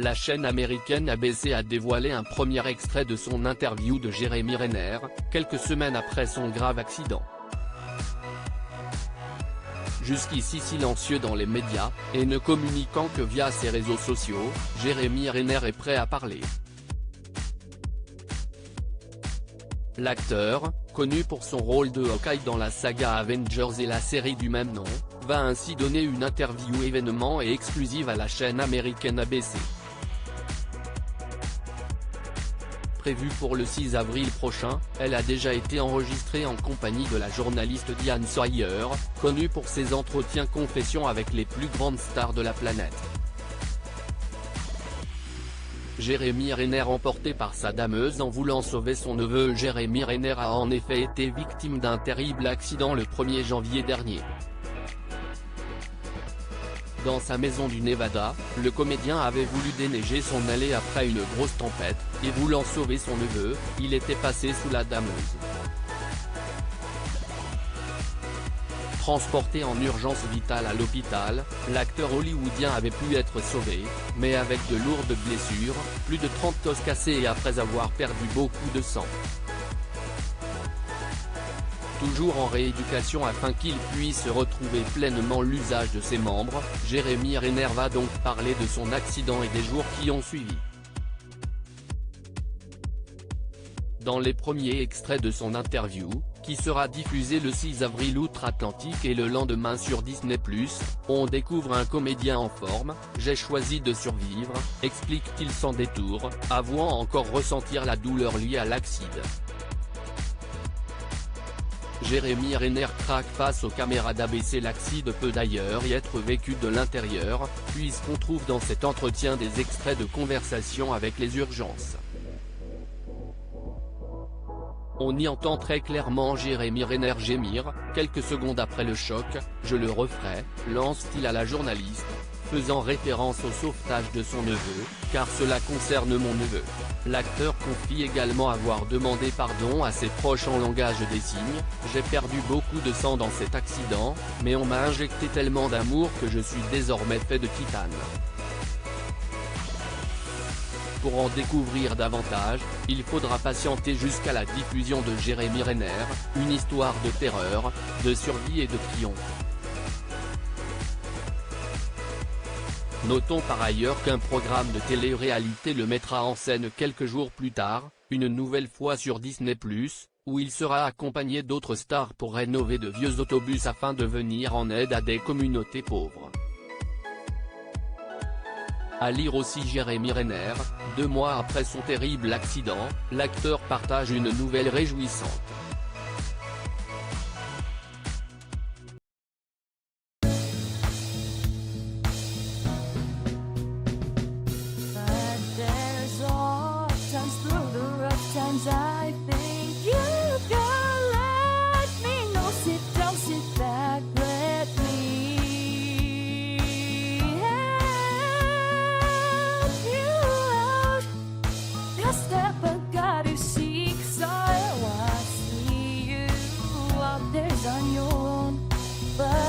La chaîne américaine ABC a dévoilé un premier extrait de son interview de Jérémy Renner, quelques semaines après son grave accident. Jusqu'ici silencieux dans les médias, et ne communiquant que via ses réseaux sociaux, Jérémy Renner est prêt à parler. L'acteur, connu pour son rôle de Hawkeye dans la saga Avengers et la série du même nom, va ainsi donner une interview événement et exclusive à la chaîne américaine ABC. Prévue pour le 6 avril prochain, elle a déjà été enregistrée en compagnie de la journaliste Diane Sawyer, connue pour ses entretiens confessions avec les plus grandes stars de la planète. Jérémy Renner, emporté par sa dameuse en voulant sauver son neveu. Jérémy Renner a en effet été victime d'un terrible accident le 1er janvier dernier. Dans sa maison du Nevada, le comédien avait voulu déneiger son allée après une grosse tempête, et voulant sauver son neveu, il était passé sous la dameuse. Transporté en urgence vitale à l'hôpital, l'acteur hollywoodien avait pu être sauvé, mais avec de lourdes blessures, plus de 30 os cassés et après avoir perdu beaucoup de sang. Toujours en rééducation afin qu'il puisse retrouver pleinement l'usage de ses membres, Jérémy Renner va donc parler de son accident et des jours qui ont suivi. Dans les premiers extraits de son interview, qui sera diffusé le 6 avril outre-Atlantique et le lendemain sur Disney+, on découvre un comédien en forme. « J'ai choisi de survivre », explique-t-il sans détour, avouant encore ressentir la douleur liée à l'accident. Jérémy Renner craque face aux caméras d'ABC. L'accident peut d'ailleurs y être vécu de l'intérieur, puisqu'on trouve dans cet entretien des extraits de conversation avec les urgences. On y entend très clairement Jérémy Renner gémir, quelques secondes après le choc. « Je le referai », lance-t-il à la journaliste, faisant référence au sauvetage de son neveu, car cela concerne mon neveu. L'acteur confie également avoir demandé pardon à ses proches en langage des signes. « J'ai perdu beaucoup de sang dans cet accident, mais on m'a injecté tellement d'amour que je suis désormais fait de titane. » Pour en découvrir davantage, il faudra patienter jusqu'à la diffusion de Jérémy Renner, une histoire de terreur, de survie et de triomphe. Notons par ailleurs qu'un programme de télé-réalité le mettra en scène quelques jours plus tard, une nouvelle fois sur Disney+, où il sera accompagné d'autres stars pour rénover de vieux autobus afin de venir en aide à des communautés pauvres. À lire aussi Jérémy Renner, 2 mois après son terrible accident, l'acteur partage une nouvelle réjouissante. But